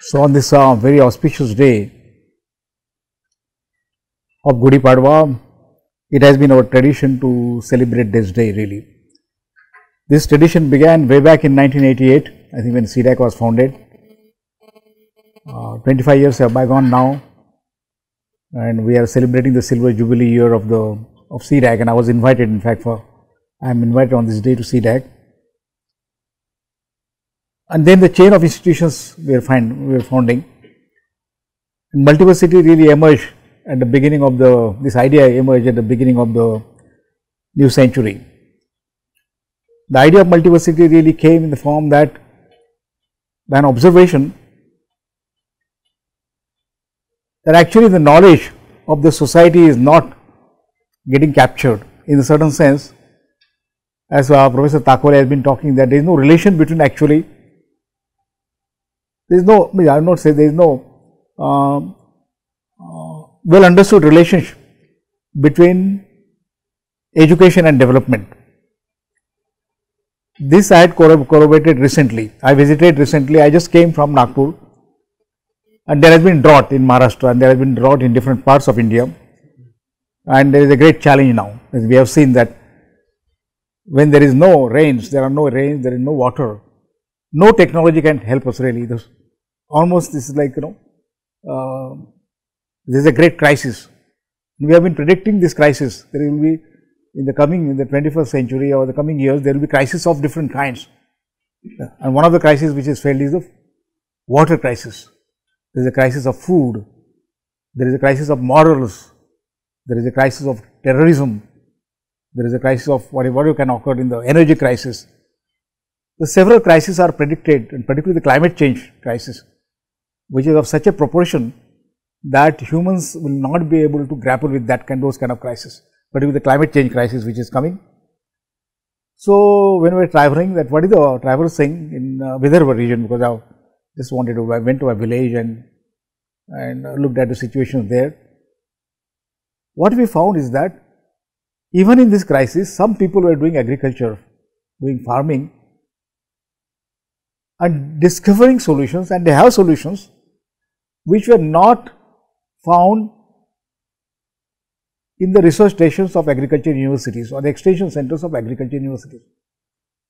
So, on this very auspicious day of Gudi Padwa, it has been our tradition to celebrate this day really. This tradition began way back in 1988, I think when CDAC was founded. 25 years have bygone now, and we are celebrating the silver jubilee year of CDAC, and I was invited, in fact, I am invited on this day to CDAC. And then the chain of institutions we are founding. And multiversity really emerged at the beginning of this idea emerged at the beginning of the new century. The idea of multiversity really came in the form that by an observation that actually the knowledge of the society is not getting captured in a certain sense, as Professor Thakore has been talking, that there is no relation between actually, there is no, I will not say there is no well understood relationship between education and development. This I had corroborated recently. I visited recently, I just came from Nagpur, and there has been drought in Maharashtra, and there has been drought in different parts of India, and there is a great challenge now, as we have seen that when there is no rains, there is no water, no technology can help us really. This is like, this is a great crisis. We have been predicting this crisis. There will be in the 21st century or the coming years, there will be crises of different kinds. And one of the crises which is felt is the water crisis. There is a crisis of food. There is a crisis of morals. There is a crisis of terrorism. There is a crisis of whatever can occur in the energy crisis. The several crises are predicted, and particularly the climate change crisis, which is of such a proportion that humans will not be able to grapple with those kind of crises, particularly the climate change crisis which is coming. So, when we were traveling, that what is the travel saying in Vidarbha region, because I just I went to a village and looked at the situation there. What we found is that even in this crisis, some people were doing agriculture, doing farming, and discovering solutions, and they have solutions which were not found in the research stations of agriculture universities or the extension centers of agriculture universities.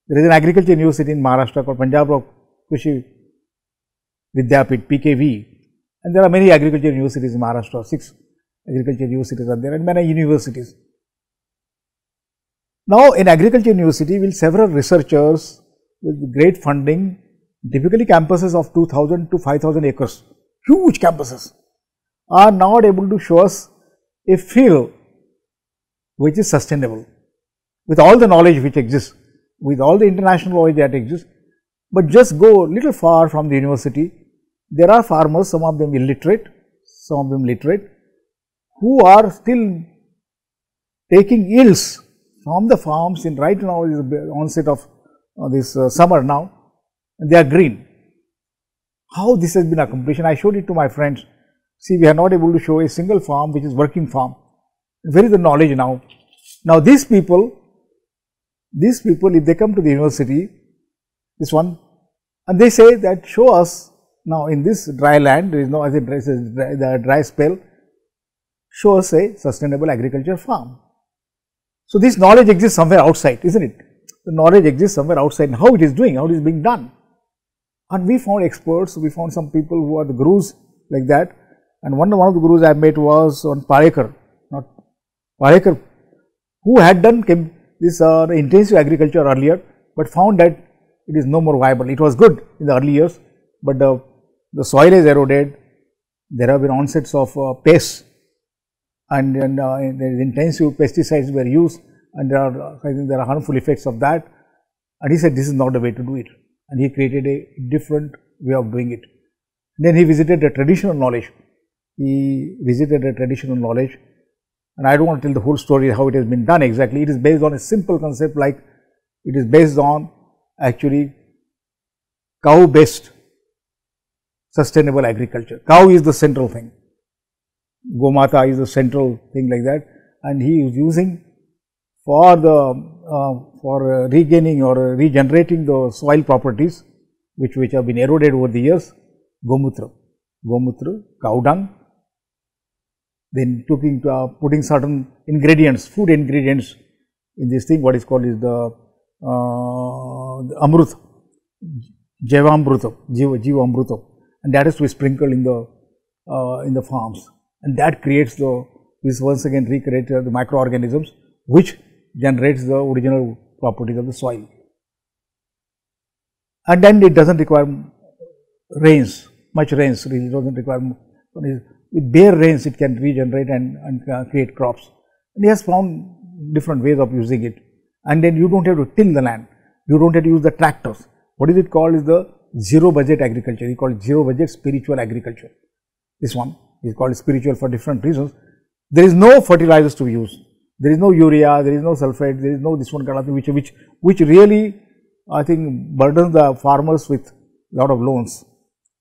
There is an agriculture university in Maharashtra called Punjab Krishi Vidyapit, PKV, and there are many agriculture universities in Maharashtra, 6 agriculture universities are there, and many universities. Now, in agriculture university, will several researchers with great funding, typically campuses of 2000 to 5000 acres, huge campuses, are not able to show us a field which is sustainable with all the knowledge which exists, with all the international knowledge that exists. But just go a little far from the university, there are farmers, some of them illiterate, some of them literate, who are still taking yields from the farms in right now is the onset of this summer now, and they are green. How this has been accomplished? And I showed it to my friends. See, we are not able to show a single farm which is working farm. Where is the knowledge now? Now, these people, if they come to the university, this one, and they say that show us now in this dry land, there is no, as it the dry spell, show us a sustainable agriculture farm. So, this knowledge exists somewhere outside, isn't it? The knowledge exists somewhere outside, and how it is doing, how it is being done. And we found experts, we found some people who are the gurus like that, and one of the gurus I met was on Parekar, who had done this intensive agriculture earlier, but found that it is no more viable. It was good in the early years, but the soil is eroded, there have been onsets of pests, and intensive pesticides were used, and I think there are harmful effects of that, and he said this is not the way to do it, and he created a different way of doing it. Then he visited the traditional knowledge, and I don't want to tell the whole story how it has been done exactly. It is based on a simple concept, like it is based on actually cow based sustainable agriculture. Cow is the central thing, Gomata is the central thing like that, and he is using for regaining or regenerating the soil properties which have been eroded over the years. Gomutra. Gomutra, cow dung. Then putting certain ingredients, food ingredients in this thing, what is called is the Amrut, Jivamruta, Jiva Amruta, and that is to be sprinkled in the farms, and that creates this once again recreates the microorganisms which generates the original properties of the soil. And then it does not require much rains, really does not require. With bare rains it can regenerate and create crops. And he has found different ways of using it. And then you do not have to till the land, you do not have to use the tractors. What is it called is the zero budget agriculture, he called it zero budget spiritual agriculture. This one is called spiritual for different reasons. There is no fertilizers to use, there is no urea, there is no sulphate, there is no this one kind of thing which really I think burdens the farmers with lot of loans.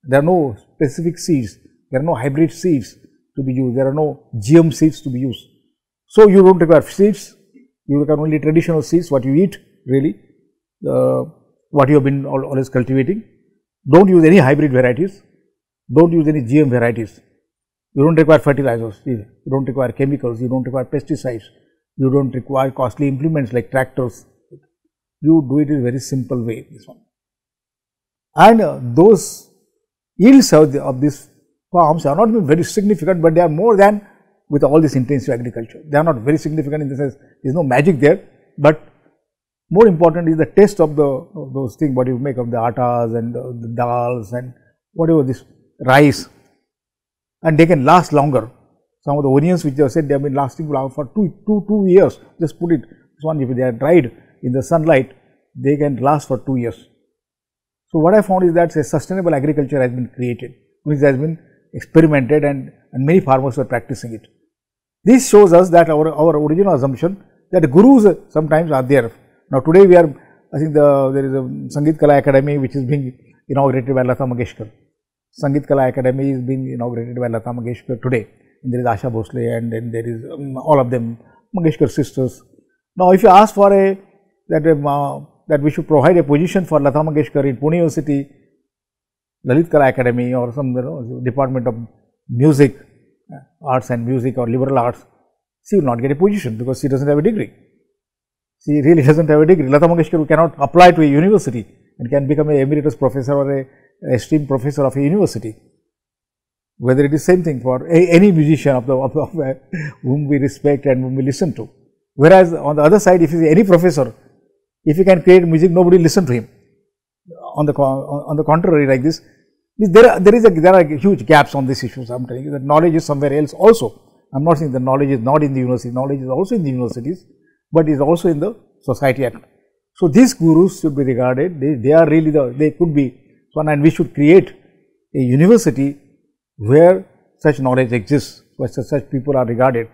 There are no specific seeds, there are no hybrid seeds to be used, there are no GM seeds to be used. So you do not require seeds, you require only traditional seeds, what you eat really, what you have been always cultivating. Do not use any hybrid varieties, do not use any GM varieties. You do not require fertilizers, you do not require chemicals, you do not require pesticides, you do not require costly implements like tractors. You do it in a very simple way, this one. And those yields of these farms are not very significant, but they are more than with all this intensive agriculture. They are not very significant in the sense there is no magic there, but more important is the taste of those things, what you make of the attas and the dals and whatever this rice, and they can last longer. Some of the onions which they have said they have been lasting for two years, just put it, this one if they are dried in the sunlight, they can last for 2 years. So what I found is that a sustainable agriculture has been created, which has been experimented and many farmers were practicing it. This shows us that our original assumption that the gurus sometimes are there. Now today we are, I think there is a Sangeet Kala Academy which is being inaugurated by Lata Mangeshkar. Sangeet Kala Academy is being inaugurated by Lata Mangeshkar today, and there is Asha Bhosle and then there is all of them, Mangeshkar sisters. Now if you ask for that we should provide a position for Lata Mangeshkar in Pune University, Lalit Kala Academy or some department of music, arts and music or liberal arts, she will not get a position because she does not have a degree. She really does not have a degree. Lata Mangeshkar cannot apply to a university and can become an emeritus professor or a esteemed professor of a university. Whether it is same thing for any musician of whom we respect and whom we listen to. Whereas on the other side, if you see any professor, if he can create music, nobody listen to him. On the contrary, like this, there are huge gaps on these issues. I am telling you that knowledge is somewhere else also. I am not saying that knowledge is not in the university. Knowledge is also in the universities, but is also in the society. So these gurus should be regarded. They are really they could be one, and we should create a university where such knowledge exists, where such people are regarded.